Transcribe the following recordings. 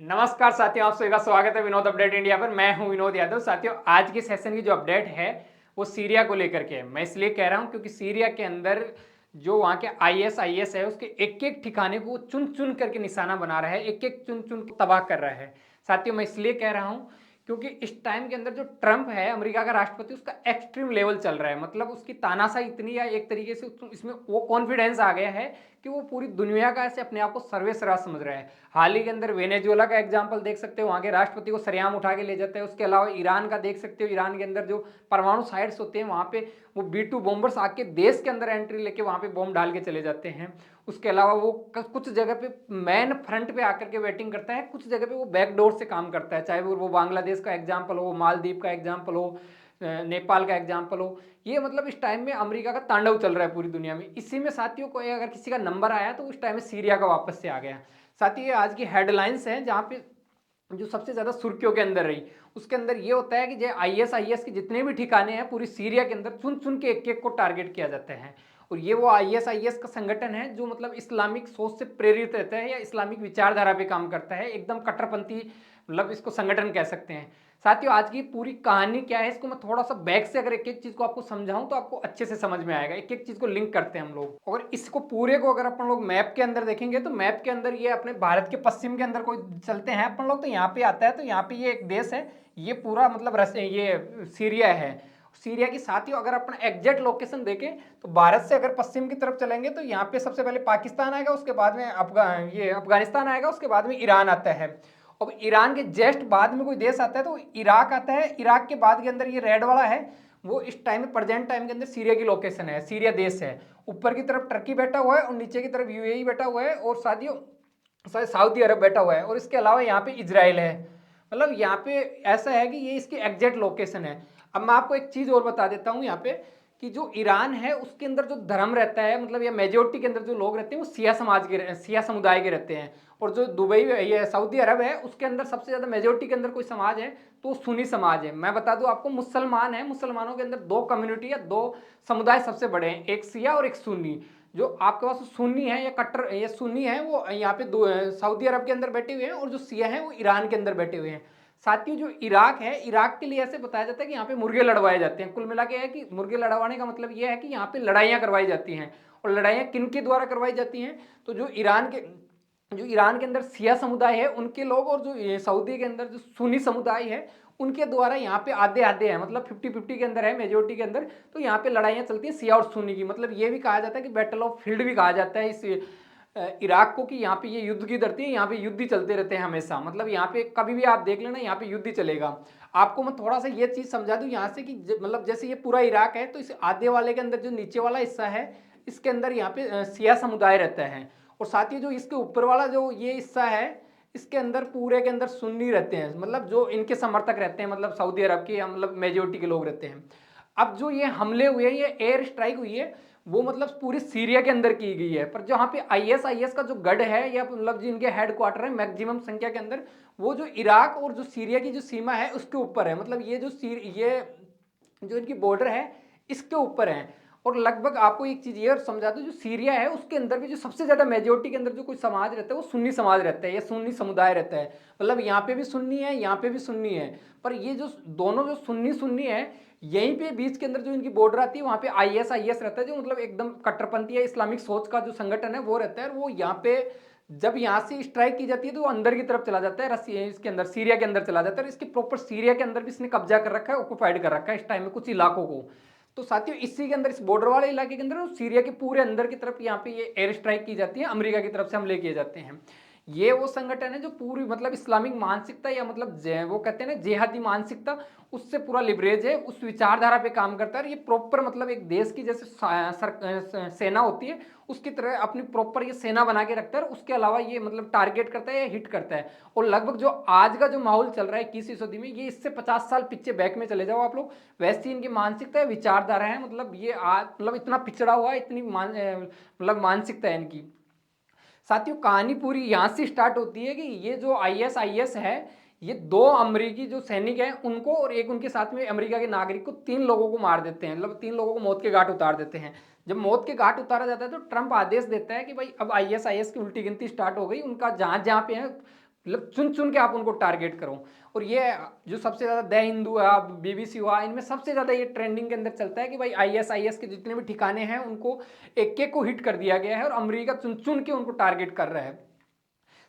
नमस्कार साथियों, आप सभी का स्वागत है विनोद अपडेट इंडिया पर। मैं हूं विनोद यादव। साथियों, आज की सेशन की जो अपडेट है वो सीरिया को लेकर के है। मैं इसलिए कह रहा हूं क्योंकि सीरिया के अंदर जो वहां के आईएस है उसके एक एक ठिकाने को चुन चुन करके निशाना बना रहा है, एक एक चुन चुन को तबाह कर रहा है। साथियों, मैं इसलिए कह रहा हूं क्योंकि इस टाइम के अंदर जो ट्रंप है अमेरिका का राष्ट्रपति, उसका एक्सट्रीम लेवल चल रहा है। मतलब उसकी तानाशाही इतनी, या एक तरीके से इसमें वो कॉन्फिडेंस आ गया है कि वो पूरी दुनिया का ऐसे अपने आप को सर्वेसर्वा समझ रहा है। हाल ही के अंदर वेनेजुएला का एग्जांपल देख सकते हो, वहां के राष्ट्रपति को सरेआम उठा के ले जाते हैं। उसके अलावा ईरान का देख सकते हो, ईरान के अंदर जो परमाणु साइट्स होते हैं वहां पे वो B2 बॉम्बर्स आके देश के अंदर एंट्री लेके वहां पे बॉम्ब डाल के चले जाते हैं। उसके अलावा वो कुछ जगह पे मैन फ्रंट पे आकर के वेटिंग करता है, कुछ जगह पे वो बैकडोर से काम करता है, चाहे वो बांग्लादेश का एग्जाम्पल हो, मालदीव का एग्जाम्पल हो, नेपाल का एग्जाम्पल हो। ये मतलब इस टाइम में अमेरिका का तांडव चल रहा है पूरी दुनिया में। इसी में साथियों को अगर किसी का नंबर आया तो उस टाइम में सीरिया का वापस से आ गया। साथ ही आज की हेडलाइंस है जहां पे जो सबसे ज्यादा सुर्खियों के अंदर रही, उसके अंदर ये होता है कि जो आईएस के जितने भी ठिकाने हैं पूरी सीरिया के अंदर चुन चुन के एक एक को टारगेट किया जाता है। और ये वो आईएस का संगठन है जो मतलब इस्लामिक सोच से प्रेरित रहता है या इस्लामिक विचारधारा पे काम करता है, एकदम कट्टरपंथी, मतलब इसको संगठन कह सकते हैं। साथियों, आज की पूरी कहानी क्या है इसको मैं थोड़ा सा बैक से अगर एक एक चीज को आपको समझाऊं तो आपको अच्छे से समझ में आएगा। एक एक चीज को लिंक करते हैं हम लोग, और इसको पूरे को अगर अपन लोग मैप के अंदर देखेंगे तो मैप के अंदर ये अपने भारत के पश्चिम के अंदर कोई चलते हैं अपन लोग तो यहाँ पे आता है। तो यहाँ पे ये एक देश है, ये पूरा मतलब ये सीरिया है। सीरिया की साथियों अगर अपन एग्जैक्ट लोकेशन देखें तो भारत से अगर पश्चिम की तरफ चलेंगे तो यहाँ पे सबसे पहले पाकिस्तान आएगा, उसके बाद में अफगानिस्तान आएगा, उसके बाद में ईरान आता है। अब ईरान के जस्ट बाद में कोई देश आता है तो इराक आता है। इराक के बाद के अंदर ये रेड वाला है, वो इस टाइम में प्रेजेंट टाइम के अंदर सीरिया की लोकेशन है, सीरिया देश है। ऊपर की तरफ टर्की बैठा हुआ है और नीचे की तरफ यूएई बैठा हुआ है और साथियों सऊदी अरब बैठा हुआ है, और इसके अलावा यहाँ पे इजराइल है। मतलब यहाँ पे ऐसा है कि ये इसकी एग्जैक्ट लोकेशन है। अब मैं आपको एक चीज और बता देता हूँ यहाँ पे कि जो ईरान है उसके अंदर जो धर्म रहता है, मतलब ये मेजोरिटी के अंदर जो लोग रहते हैं वो सिया समुदाय के रहते हैं। और जो दुबई ये सऊदी अरब है उसके अंदर सबसे ज्यादा मेजोरिटी के अंदर कोई समाज है तो सुन्नी समाज है। मैं बता दूं आपको, मुसलमान है, मुसलमानों के अंदर दो कम्युनिटी या दो समुदाय सबसे बड़े हैं, एक सिया और एक सुन्नी। जो आपके पास सुन्नी है या कट्टर ये सुन्नी है वो यहाँ पे सऊदी अरब के अंदर बैठे हुए हैं, और जो सिया है वो ईरान के अंदर बैठे हुए हैं। साथियों, जो इराक है, इराक के लिए ऐसे बताया जाता है कि यहाँ पे मुर्गे लड़वाए जाते हैं। कुल मिला के है कि मुर्गे लड़वाने का मतलब ये है कि यहाँ पे लड़ाइयाँ करवाई जाती हैं। और लड़ाइयाँ किन के द्वारा करवाई जाती हैं? तो जो ईरान के अंदर सिया समुदाय है उनके लोग, और जो सऊदी के अंदर जो सुन्नी समुदाय है उनके द्वारा यहाँ पे आधे आधे है, मतलब 50-50 के अंदर है, मेजोरिटी के अंदर। तो यहाँ पे लड़ाइयाँ चलती हैं सिया और सुन्नी की। मतलब ये भी कहा जाता है कि बैटल ऑफ फील्ड भी कहा जाता है इस इराक को, कि यहाँ पे ये युद्ध की धरती है, यहाँ पे युद्ध ही चलते रहते हैं हमेशा। मतलब यहाँ पे कभी भी आप देख लेना यहाँ पे युद्ध ही चलेगा। आपको मैं थोड़ा सा ये चीज समझा दूं यहाँ से कि मतलब जैसे ये पूरा इराक है तो इस आधे वाले के अंदर जो नीचे वाला हिस्सा है इसके अंदर यहाँ पे सिया समुदाय रहता है। और साथ ही जो इसके ऊपर वाला जो ये हिस्सा है इसके अंदर पूरे के अंदर सुन्नी रहते हैं, मतलब जो इनके समर्थक रहते हैं, मतलब सऊदी अरब के, मतलब मेजोरिटी के लोग रहते हैं। अब जो ये हमले हुए, ये एयर स्ट्राइक हुई है, वो मतलब पूरी सीरिया के अंदर की गई है। पर जहाँ पे आईएस का जो गढ़ है या मतलब जिनके हेड क्वार्टर है मैक्सिमम संख्या के अंदर, वो जो इराक और जो सीरिया की जो सीमा है उसके ऊपर है। मतलब ये ये जो इनकी बॉर्डर है इसके ऊपर है। और लगभग आपको एक चीज ये और समझा दूं, जो सीरिया है उसके अंदर भी जो सबसे ज्यादा मेजोरिटी के अंदर जो कोई समाज रहता है वो सुन्नी समाज रहता है या सुन्नी समुदाय रहता है। मतलब यहाँ पे भी सुन्नी है, यहाँ पे भी सुन्नी है। पर ये जो दोनों जो सुन्नी सुन्नी है, यहीं पे बीच के अंदर जो इनकी बॉर्डर आती है वहां पे आईएस रहता है, जो मतलब एकदम कट्टरपंथी या इस्लामिक सोच का जो संगठन है वो रहता है। और वो यहाँ पे जब यहाँ से स्ट्राइक की जाती है तो वो अंदर की तरफ चला जाता है, रसिया इसके अंदर सीरिया के अंदर चला जाता है। और इसके प्रॉपर सीरिया के अंदर भी इसने कब्जा कर रखा है, ऑक्युपाइड कर रखा है इस टाइम में कुछ इलाकों को। तो साथियों, इसी के अंदर इस बॉर्डर वाले इलाके के अंदर सीरिया के पूरे अंदर की तरफ यहाँ पे ये एयर स्ट्राइक की जाती है, अमेरिका की तरफ से हमले किए जाते हैं। ये वो संगठन है जो पूरी मतलब इस्लामिक मानसिकता या मतलब वो कहते हैं ना जेहादी मानसिकता, उससे पूरा लिबरेज है, उस विचारधारा पे काम करता है। और ये प्रॉपर मतलब एक देश की जैसे सेना होती है उसकी तरह अपनी प्रॉपर ये सेना बना के रखता है। उसके अलावा ये मतलब टारगेट करता है या हिट करता है। और लगभग जो आज का जो माहौल चल रहा है 21वीं सदी में, ये इससे 50 साल पीछे बैक में चले जाओ आप लोग, वैसी इनकी मानसिकता है, विचारधारा है। मतलब ये आज मतलब इतना पिछड़ा हुआ है, इतनी मतलब मानसिकता है इनकी। साथियों, कहानी पूरी यहाँ से स्टार्ट होती है कि ये जो आईएस है, ये दो अमरीकी जो सैनिक हैं उनको और एक उनके साथ में अमेरिका के नागरिक को, तीन लोगों को मार देते हैं, मतलब तीन लोगों को मौत के घाट उतार देते हैं। जब मौत के घाट उतारा जाता है तो ट्रंप आदेश देता है कि भाई अब आईएस की उल्टी गिनती स्टार्ट हो गई, उनका जहां जहां पे है मतलब चुन चुन के आप उनको टारगेट करो। और ये जो सबसे ज़्यादा द हिंदू है, बीबीसी हुआ, इनमें सबसे ज़्यादा ये ट्रेंडिंग के अंदर चलता है कि भाई आईएस के जितने भी ठिकाने हैं उनको एक एक को हिट कर दिया गया है और अमेरिका चुन चुन के उनको टारगेट कर रहा है।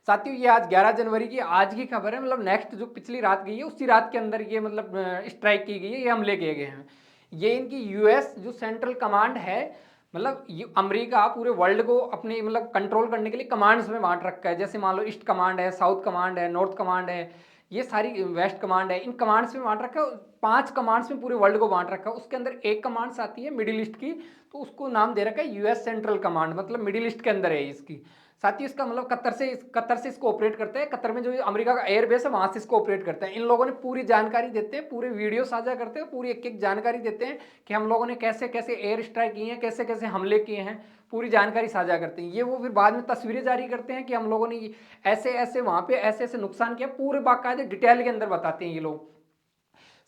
साथियों ये आज 11 जनवरी की आज की खबर है, मतलब नेक्स्ट जो पिछली रात गई है उसी रात के अंदर ये मतलब स्ट्राइक की गई है, ये हमले किए गए हैं। ये इनकी यूएस जो सेंट्रल कमांड है, मतलब अमेरिका पूरे वर्ल्ड को अपने मतलब कंट्रोल करने के लिए कमांड्स में बांट रखा है। जैसे मान लो ईस्ट कमांड है, साउथ कमांड है, नॉर्थ कमांड है, ये सारी वेस्ट कमांड है, इन कमांड्स में बांट रखा है। 5 कमांड्स में पूरे वर्ल्ड को बांट रखा है। उसके अंदर एक कमांड्स आती है मिडिल ईस्ट की, तो उसको नाम दे रखा है यूएस सेंट्रल कमांड, मतलब मिडिल ईस्ट के अंदर है इसकी। साथ ही इसका मतलब कतर से इसको ऑपरेट करते हैं। कतर में जो अमेरिका का एयरबेस है वहां से इसको ऑपरेट करते हैं। इन लोगों ने पूरी जानकारी देते हैं, पूरे वीडियो साझा करते हैं, पूरी एक एक जानकारी देते हैं कि हम लोगों ने कैसे कैसे एयर स्ट्राइक किए हैं, कैसे कैसे हमले किए हैं, पूरी जानकारी साझा करते हैं। ये वो फिर बाद में तस्वीरें जारी करते हैं कि हम लोगों ने ऐसे ऐसे वहां पे ऐसे ऐसे नुकसान किया, पूरे बाकायदे डिटेल के अंदर बताते हैं ये लोग।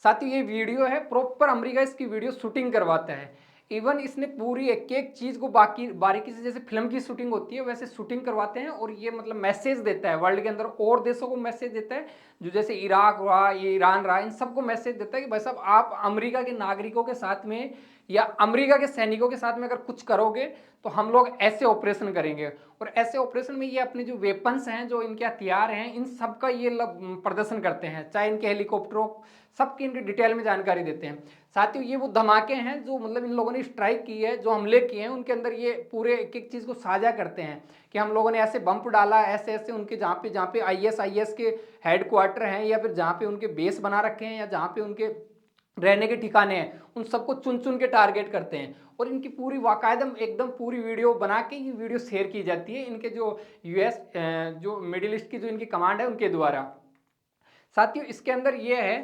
साथ ही ये वीडियो है प्रॉपर अमेरिका इसकी वीडियो शूटिंग करवाता है। इवन इसने पूरी एक एक चीज को बाकी बारीकी से, जैसे फिल्म की शूटिंग होती है वैसे शूटिंग करवाते हैं। और ये मतलब मैसेज देता है वर्ल्ड के अंदर और देशों को मैसेज देता है, जो जैसे इराक रहा, ये ईरान रहा, इन सबको मैसेज देता है कि भाई साहब आप अमेरिका के नागरिकों के साथ में या अमेरिका के सैनिकों के साथ में अगर कुछ करोगे तो हम लोग ऐसे ऑपरेशन करेंगे। और ऐसे ऑपरेशन में ये अपने जो वेपन्स हैं, जो इनके हथियार हैं, इन सब का ये प्रदर्शन करते हैं, चाहे इनके हेलीकॉप्टरों, सबकी इनकी डिटेल में जानकारी देते हैं। साथ ही ये वो धमाके हैं जो मतलब इन लोगों ने स्ट्राइक की है, जो हमले किए हैं, उनके अंदर ये पूरे एक एक चीज़ को साझा करते हैं कि हम लोगों ने ऐसे बम्प डाला, ऐसे ऐसे उनके जहाँ पे आईएस के हेड क्वार्टर हैं, या फिर जहाँ पे उनके बेस बना रखे हैं, या जहाँ पे उनके रहने के ठिकाने हैं, उन सबको चुन चुन के टारगेट करते हैं। और इनकी पूरी वाकायदा एकदम पूरी वीडियो बना के ये वीडियो शेयर की जाती है इनके जो यूएस जो मिडिल ईस्ट की जो इनकी कमांड है उनके द्वारा। साथियों इसके अंदर ये है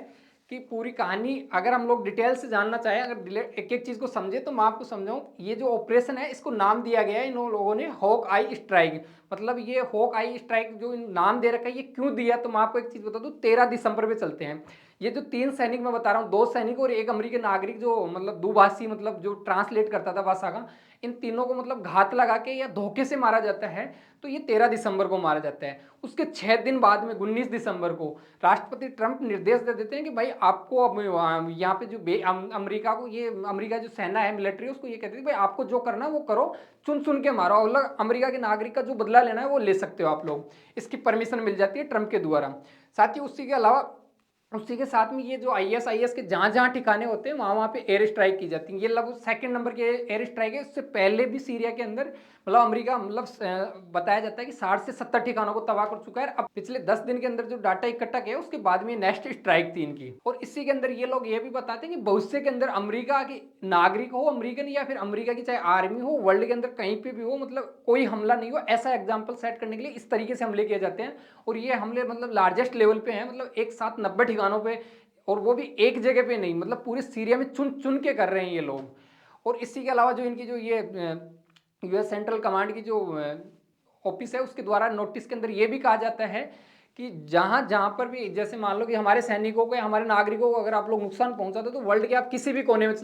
कि पूरी कहानी अगर हम लोग डिटेल से जानना चाहें, अगर एक एक चीज़ को समझे, तो मैं आपको समझाऊं। ये जो ऑपरेशन है इसको नाम दिया गया है इन लोगों ने हॉक आई स्ट्राइक। मतलब ये हॉक आई स्ट्राइक जो नाम दे रखा है, ये क्यों दिया, तो मैं आपको एक चीज़ बता दूं। 13 दिसंबर पे चलते हैं। ये जो 3 सैनिक मैं बता रहा हूँ, 2 सैनिक और एक अमेरिकी नागरिक जो मतलब दुभाषी, मतलब जो ट्रांसलेट करता था भाषा का, इन तीनों को मतलब घात लगा के या धोखे से मारा जाता है। तो ये 13 दिसंबर को मारा जाता है। उसके 6 दिन बाद में 19 दिसंबर को राष्ट्रपति ट्रंप निर्देश दे देते हैं कि भाई आपको अब यहाँ पे जो अमेरिका को, ये अमेरिका जो सेना है, मिलिट्री, उसको ये कहती है भाई आपको जो करना है वो करो, चुन चुन के मारो, और अमेरिका के नागरिक का जो बदला लेना है वो ले सकते हो आप लोग। इसकी परमिशन मिल जाती है ट्रंप के द्वारा। साथ ही उसी के अलावा उसी के साथ में ये जो आईएस के जहाँ जहाँ ठिकाने होते हैं वहाँ पे एयर स्ट्राइक की जाती है। ये लगभग सेकंड नंबर के एयर स्ट्राइक है। इससे पहले भी सीरिया के अंदर मतलब अमेरिका मतलब बताया जाता है कि 60 से 70 ठिकानों को तबाह कर चुका है। अब पिछले 10 दिन के अंदर जो डाटा इकट्ठा किया उसके बाद में नेक्स्ट स्ट्राइक थी इनकी। और इसी के अंदर ये लोग ये भी बताते हैं कि भविष्य के अंदर अमेरिका के नागरिक हो, अमेरिकन या फिर अमेरिका की चाहे आर्मी हो, वर्ल्ड के अंदर कहीं पे भी हो, मतलब कोई हमला नहीं हो, ऐसा एग्जाम्पल सेट करने के लिए इस तरीके से हमले किए जाते हैं। और ये हमले मतलब लार्जेस्ट लेवल पे हैं, मतलब एक साथ 90 ठिकानों पे, और वो भी एक जगह पे नहीं, मतलब पूरे सीरिया में चुन चुन के कर रहे हैं ये लोग। और इसी के अलावा जो इनकी जो ये यूएस सेंट्रल कमांड की जो ऑफिस है उसके द्वारा नोटिस के अंदर ये भी कहा जाता है कि जहाँ जहाँ पर भी, जैसे मान लो कि हमारे सैनिकों को या हमारे नागरिकों को अगर आप लोग नुकसान पहुंचाते तो वर्ल्ड के आप किसी भी कोने में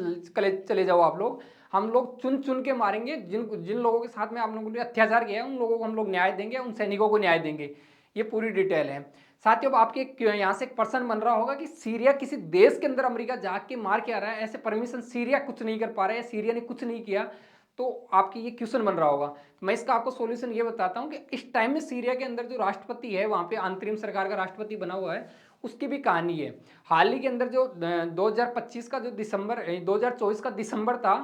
चले जाओ आप लोग, हम लोग चुन चुन के मारेंगे। जिन जिन लोगों के साथ में आप लोगों ने अत्याचार किया है उन लोगों को हम लोग न्याय देंगे, उन सैनिकों को न्याय देंगे। ये पूरी डिटेल है। साथियों अब आपके यहाँ से एक प्रश्न बन रहा होगा कि सीरिया किसी देश के अंदर अमेरिका जाके मार के आ रहा है, ऐसे परमिशन सीरिया कुछ नहीं कर पा रहा है, सीरिया ने कुछ नहीं किया, तो आपकी ये क्वेश्चन बन रहा होगा। तो मैं इसका आपको सॉल्यूशन ये बताता हूँ कि इस टाइम में सीरिया के अंदर जो राष्ट्रपति है, वहाँ पे अंतरिम सरकार का राष्ट्रपति बना हुआ है, उसकी भी कहानी है। हाल ही के अंदर जो 2025 का जो दिसंबर 2024 का दिसंबर था,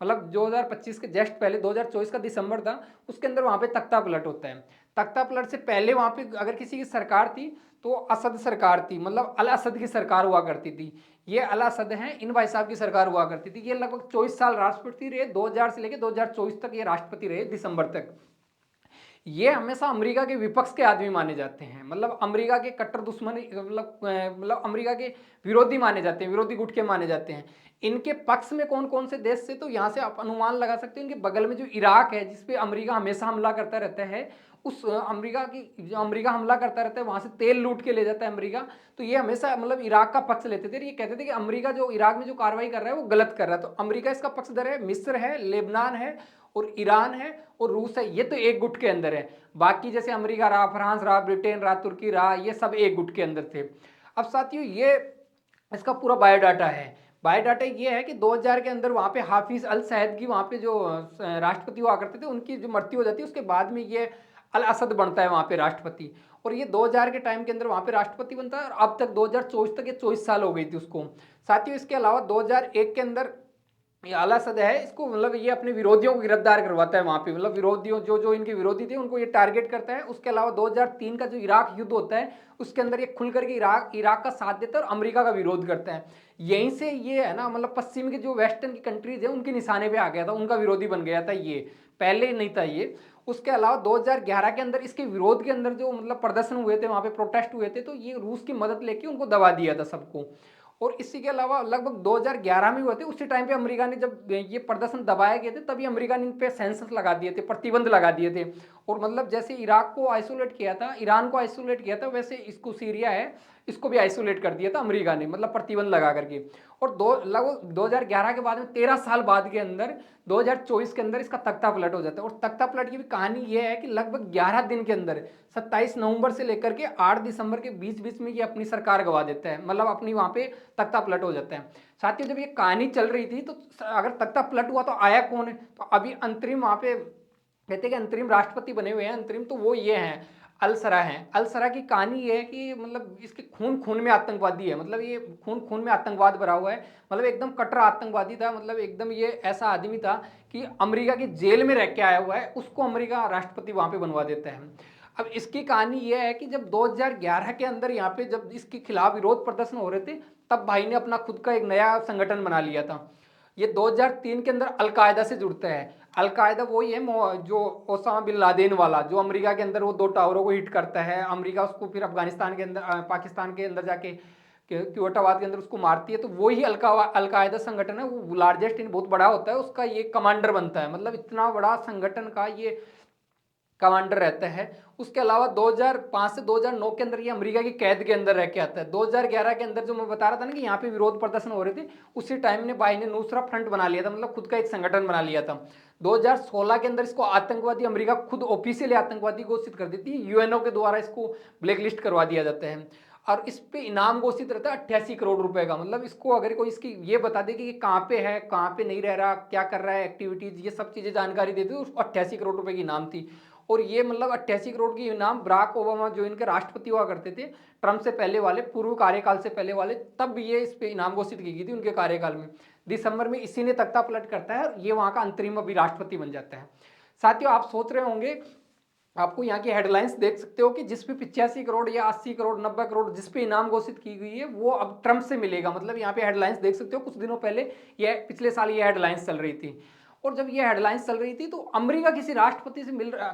मतलब 2025 के जस्ट पहले 2024 का दिसंबर था, उसके अंदर वहाँ पे तख्ता पलट होता है। तख्ता पलट से पहले वहाँ पे अगर किसी की सरकार थी तो असद सरकार थी, मतलब अल असद की सरकार हुआ करती थी। ये अल असद हैं, इन भाई साहब की सरकार हुआ करती थी। ये लगभग 24 साल राष्ट्रपति रहे, 2000 से लेकर 2024 तक ये राष्ट्रपति रहे, दिसंबर तक। ये हमेशा अमेरिका के विपक्ष के आदमी माने जाते हैं, मतलब अमेरिका के कट्टर दुश्मन, मतलब अमेरिका के विरोधी माने जाते हैं, विरोधी गुट के माने जाते हैं। इनके पक्ष में कौन कौन से देश से, तो यहाँ से आप अनुमान लगा सकते हैं। इनके बगल में जो इराक है, जिसपे अमेरिका हमेशा हमला करता रहता है, उस जो अमेरिका हमला करता रहता है, वहाँ से तेल लूट के ले जाता है अमेरिका। तो ये हमेशा मतलब इराक का पक्ष लेते थे, ये कहते थे कि अमेरिका जो इराक में जो कार्रवाई कर रहा है वो गलत कर रहा है। तो अमेरिका इसका पक्षधर है, मिस्र है, लेबनान है और ईरान है और रूस है, ये तो एक गुट के अंदर है। बाकी जैसे अमेरिका रहा, फ्रांस रहा, ब्रिटेन रहा, तुर्की रहा, ये सब एक गुट के अंदर थे। अब साथियों ये इसका पूरा बायोडाटा है। बायोडाटा ये है कि 2000 के अंदर वहाँ पे हाफिज अल सैद की वहाँ पे जो राष्ट्रपति हुआ करते थे, उनकी जो मृत्यु हो जाती है, उसके बाद में ये अल असद बनता है वहाँ पे राष्ट्रपति। और ये 2000 के टाइम के अंदर वहाँ पे राष्ट्रपति बनता है और अब तक 2024 तक, ये 24 साल हो गई थी उसको। साथियों इसके अलावा 2001 के अंदर ये आला सद है, इसको मतलब ये अपने विरोधियों को गिरफ्तार करवाता है वहाँ पे, मतलब विरोधियों जो जो इनके विरोधी थे उनको ये टारगेट करता है। उसके अलावा 2003 का जो इराक युद्ध होता है उसके अंदर ये खुल करके इराक का साथ देता है और अमेरिका का विरोध करता है। यहीं से ये है ना, मतलब पश्चिम के जो वेस्टर्न की कंट्रीज है उनके निशाने पे आ गया था, उनका विरोधी बन गया था, ये पहले नहीं था ये। उसके अलावा 2011 के अंदर इसके विरोध के अंदर जो मतलब प्रदर्शन हुए थे, वहाँ पे प्रोटेस्ट हुए थे, तो ये रूस की मदद लेके उनको दबा दिया था सबको। और इसी के अलावा लगभग 2011 में हुए थे, उसी टाइम पे अमेरिका ने जब ये प्रदर्शन दबाए गए थे तभी अमेरिका ने इन पे सेंसस लगा दिए थे, प्रतिबंध लगा दिए थे। और मतलब जैसे इराक को आइसोलेट किया था, ईरान को आइसोलेट किया था, वैसे इसको सीरिया है इसको भी आइसोलेट कर दिया था अमेरिका ने, मतलब प्रतिबंध लगा करके। और लगभग 2011 के बाद में 13 साल बाद के अंदर 2024 के अंदर इसका तख्ता पलट हो जाता है। और तख्ता पलट की भी कहानी यह है कि लगभग 11 दिन के अंदर 27 नवंबर से लेकर के 8 दिसंबर के बीच बीच में ये अपनी सरकार गवा देता है, मतलब अपनी वहाँ पे तख्ता पलट हो जाता है। साथियों जब ये कहानी चल रही थी तो अगर तख्ता पलट हुआ तो आया कौन है, तो अभी अंतरिम वहाँ पे कहते हैं कि अंतरिम राष्ट्रपति बने हुए हैं अंतरिम, तो वो ये हैं अल सरा हैं। अल सरा की कहानी ये है कि मतलब इसके खून खून में आतंकवादी है, मतलब ये खून खून में आतंकवाद भरा हुआ है, मतलब एकदम कट्टर आतंकवादी था, मतलब एकदम ये ऐसा आदमी था कि अमेरिका की जेल में रह के आया हुआ है, उसको अमेरिका राष्ट्रपति वहां पे बनवा देता है। अब इसकी कहानी यह है कि जब 2011 के अंदर यहाँ पे जब इसके खिलाफ विरोध प्रदर्शन हो रहे थे, तब भाई ने अपना खुद का एक नया संगठन बना लिया था। ये 2003 के अंदर अलकायदा से जुड़ता है। अलकायदा वही है जो ओसामा बिन लादेन वाला, जो अमेरिका के अंदर वो 2 टावरों को हिट करता है, अमेरिका उसको फिर अफगानिस्तान के अंदर पाकिस्तान के अंदर जाके क्वेटाबाद के अंदर उसको मारती है। तो वही अलकायदा संगठन है, वो लार्जेस्ट बहुत बड़ा होता है, उसका ये कमांडर बनता है, मतलब इतना बड़ा संगठन का ये कमांडर रहता है। उसके अलावा 2005 से 2009 के अंदर ये अमेरिका की कैद के अंदर रह के आता है। 2011 के अंदर जो मैं बता रहा था ना कि यहाँ पे विरोध प्रदर्शन हो रहे थे, उसी टाइम ने भाई ने नुसरा फ्रंट बना लिया था, मतलब खुद का एक संगठन बना लिया था। 2016 के अंदर इसको आतंकवादी अमेरिका खुद ऑफिशियली आतंकवादी घोषित कर देती है, यूएनओ के द्वारा इसको ब्लैक लिस्ट करवा दिया जाता है। और इस पे इनाम घोषित रहता है 88 करोड़ रुपए का, मतलब इसको अगर कोई इसकी ये बता दे कि कहाँ पे है, कहाँ पे नहीं रह रहा, क्या कर रहा है, एक्टिविटीज, ये सब चीजें जानकारी देते, उसको 88 करोड़ रुपए की इनाम थी। और ये मतलब 88 करोड़ की इनाम बराक ओबामा जो इनके राष्ट्रपति हुआ करते थे ट्रम्प से पहले वाले, पूर्व कार्यकाल से पहले वाले, तब ये इस पे इनाम घोषित की गई थी उनके कार्यकाल में। दिसंबर में इसी ने तख्ता पलट करता है और ये वहां का अंतरिम अभी राष्ट्रपति बन जाता है। साथियों आप सोच रहे होंगे, आपको यहाँ की हेडलाइंस देख सकते हो कि जिसपे 85 करोड़ या 80 करोड़ 90 करोड़ जिसपे इनाम घोषित की गई है वो अब ट्रम्प से मिलेगा, मतलब यहाँ पे हेडलाइंस देख सकते हो, कुछ दिनों पहले ये पिछले साल ये हेडलाइंस चल रही थी। और जब ये हेडलाइंस चल रही थी तो अमेरिका किसी राष्ट्रपति से मिल रहा,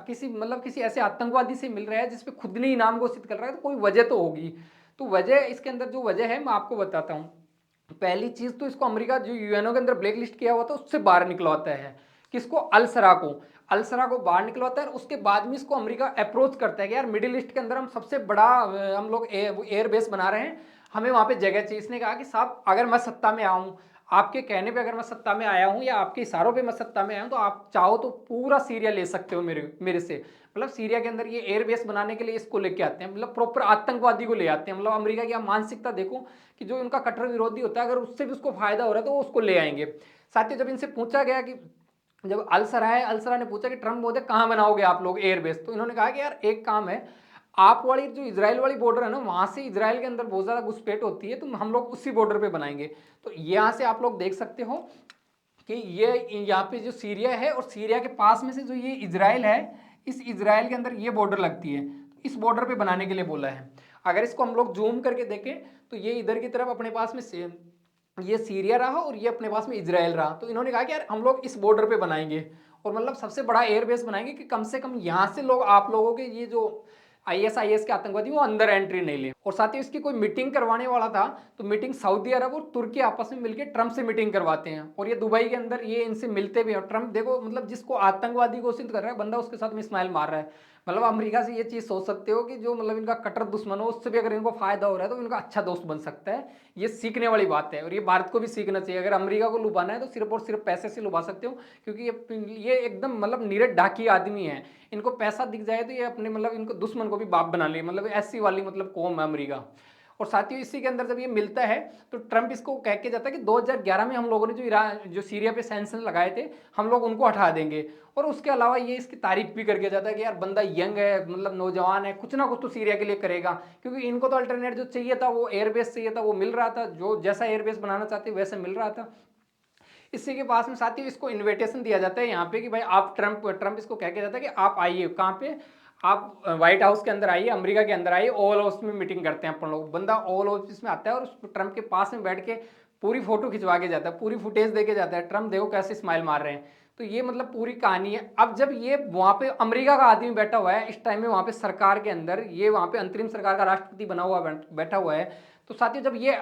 किसी ऐसे आतंकवादी से मिल रहा है जिसपे खुद ने इनाम घोषित कर रहा है, तो कोई वजह तो होगी। तो वजह इसके अंदर जो वजह है मैं आपको बताता हूँ। पहली चीज तो इसको अमेरिका जो यूएनओ के अंदर ब्लैक लिस्ट किया हुआ था उससे बाहर निकलवाता है, किसको, अल सरा को बाहर निकलवाता है। उसके बाद में इसको अमेरिका अप्रोच करता है कि यार मिडिल ईस्ट के अंदर हम सबसे बड़ा हम लोग एयर बेस बना रहे हैं, हमें वहां पे जगह चाहिए। इसने कहा कि साहब अगर मैं सत्ता में आऊं, आपके कहने पे अगर मैं सत्ता में आया हूं या आपके इशारों पे मैं सत्ता में आया हूं, तो आप चाहो तो पूरा सीरिया ले सकते हो मेरे से। मतलब सीरिया के अंदर ये एयर बेस बनाने के लिए इसको लेके आते हैं, मतलब प्रॉपर आतंकवादी को ले आते हैं। मतलब अमेरिका की आप मानसिकता देखो कि जो उनका कट्टर विरोधी होता है, अगर उससे भी उसको फायदा हो रहा है तो वो उसको ले आएंगे। साथियों जब इनसे पूछा गया कि जब अल सरा ने पूछा कि ट्रम्प मोदी कहाँ बनाओगे आप लोग एयर बेस, तो इन्होंने कहा कि यार एक काम है, आप वाली जो इजराइल वाली बॉर्डर है ना, वहां से इजराइल के अंदर बहुत ज्यादा घुसपैठ होती है, तो हम लोग उसी बॉर्डर पे बनाएंगे। तो यहाँ से आप लोग देख सकते हो कि ये यहाँ पे जो सीरिया है और सीरिया के पास में से जो ये इजराइल है, इस इजराइल के अंदर ये बॉर्डर लगती है, तो इस बॉर्डर पे बनाने के लिए बोला है। अगर इसको हम लोग जूम करके देखें तो ये इधर की तरफ अपने पास में ये सीरिया रहा और ये अपने पास में इजराइल रहा, तो इन्होंने कहा कि यार हम लोग इस बॉर्डर पे बनाएंगे और मतलब सबसे बड़ा एयरबेस बनाएंगे कि कम से कम यहाँ से लोग, आप लोगों के ये जो आईएस के आतंकवादी वो अंदर एंट्री नहीं ले। और साथ ही इसकी कोई मीटिंग करवाने वाला था, तो मीटिंग सऊदी अरब और तुर्की आपस में मिलकर ट्रम्प से मीटिंग करवाते हैं और ये दुबई के अंदर ये इनसे मिलते भी हैं। ट्रम्प देखो मतलब जिसको आतंकवादी घोषित कर रहा है बंदा, उसके साथ में स्माइल मार रहा है, मतलब अमेरिका से ये चीज़ सोच सकते हो कि जो मतलब इनका कट्टर दुश्मन हो उससे भी अगर इनको फायदा हो रहा है तो इनका अच्छा दोस्त बन सकता है। ये सीखने वाली बात है और ये भारत को भी सीखना चाहिए। अगर अमेरिका को लुभाना है तो सिर्फ और सिर्फ पैसे से लुभा सकते हो, क्योंकि ये एकदम मतलब नीरज ढाकी आदमी है। इनको पैसा दिख जाए तो ये अपने मतलब इनको दुश्मन को भी बाप बना ले, मतलब ऐसी वाली मतलब कौम है अमेरिका। और साथियों इसी के अंदर जब ये मिलता है तो ट्रंप इसको कह के जाता है कि 2011 में हम लोगों ने जो ईरान जो सीरिया पे सैंक्शन लगाए थे हम लोग उनको हटा देंगे। और उसके अलावा ये इसकी तारीफ भी करके जाता है कि यार बंदा यंग है, मतलब नौजवान है, कुछ ना कुछ तो सीरिया के लिए करेगा, क्योंकि इनको तो अल्टरनेट जो चाहिए था वो एयरबेस चाहिए था, वो मिल रहा था, जो जैसा एयरबेस बनाना चाहते वैसे मिल रहा था। इसी के पास में साथियों इसको इनविटेशन दिया जाता है यहाँ पे कि भाई आप ट्रंप इसको कह के जाता है कि आप आइए कहाँ पे, आप व्हाइट हाउस के अंदर आइए, अमेरिका के अंदर आइए, ओवल हाउस में मीटिंग करते हैं अपन लोग। बंदा ओवल हाउस में आता है और उस ट्रंप के पास में बैठ के पूरी फोटो खिंचवा के जाता है, पूरी फुटेज दे के जाता है, ट्रंप देखो कैसे स्माइल मार रहे हैं। तो ये मतलब पूरी कहानी है। अब जब ये वहाँ पे अमेरिका का आदमी बैठा हुआ है इस टाइम में वहाँ पे सरकार के अंदर, ये वहाँ पे अंतरिम सरकार का राष्ट्रपति बना हुआ बैठा हुआ है, तो साथियों जब ये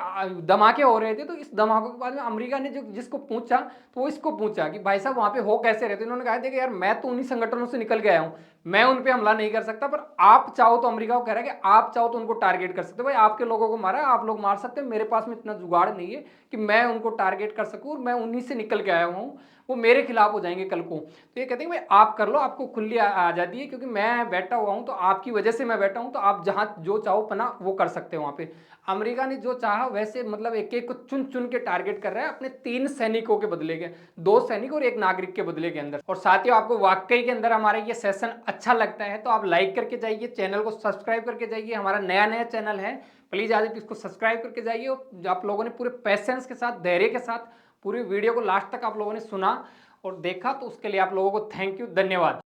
धमाके हो रहे थे तो इस धमाकों के बाद में अमेरिका ने जो जिसको पूछा तो वो इसको पूछा कि भाई साहब वहाँ पे हो कैसे रहे थे। इन्होंने कहा देखिए यार मैं तो उन्हीं संगठनों से निकल के आया हूँ, मैं उन पे हमला नहीं कर सकता, पर आप चाहो तो, अमेरिका को कह रहा है कि आप चाहो तो उनको टारगेट कर सकते हो, भाई आपके लोगों को मारा आप लोग मार सकते हो, मेरे पास में इतना जुगाड़ नहीं है कि मैं उनको टारगेट कर सकूँ, और मैं उन्हीं से निकल के आया हूँ, वो मेरे खिलाफ हो जाएंगे कल को। तो ये कहते हैं भाई आप कर लो, आपको खुली आज़ादी है, क्योंकि मैं बैठा हुआ हूँ तो आपकी वजह से मैं बैठा हूँ, तो आप जहाँ जो चाहो पना वो कर सकते हो वहाँ पे। अमेरिका ने जो चाहा वैसे मतलब एक एक को चुन चुन के टारगेट कर रहा है अपने 3 सैनिकों के बदले के, 2 सैनिक और 1 नागरिक के बदले के अंदर। और साथियों आपको वाकई के अंदर हमारा ये सेशन अच्छा लगता है तो आप लाइक करके जाइए, चैनल को सब्सक्राइब करके जाइए, हमारा नया नया चैनल है, प्लीज आज इसको सब्सक्राइब करके जाइए। और आप लोगों ने पूरे पैसेंस के साथ, धैर्य के साथ पूरी वीडियो को लास्ट तक आप लोगों ने सुना और देखा, तो उसके लिए आप लोगों को थैंक यू, धन्यवाद।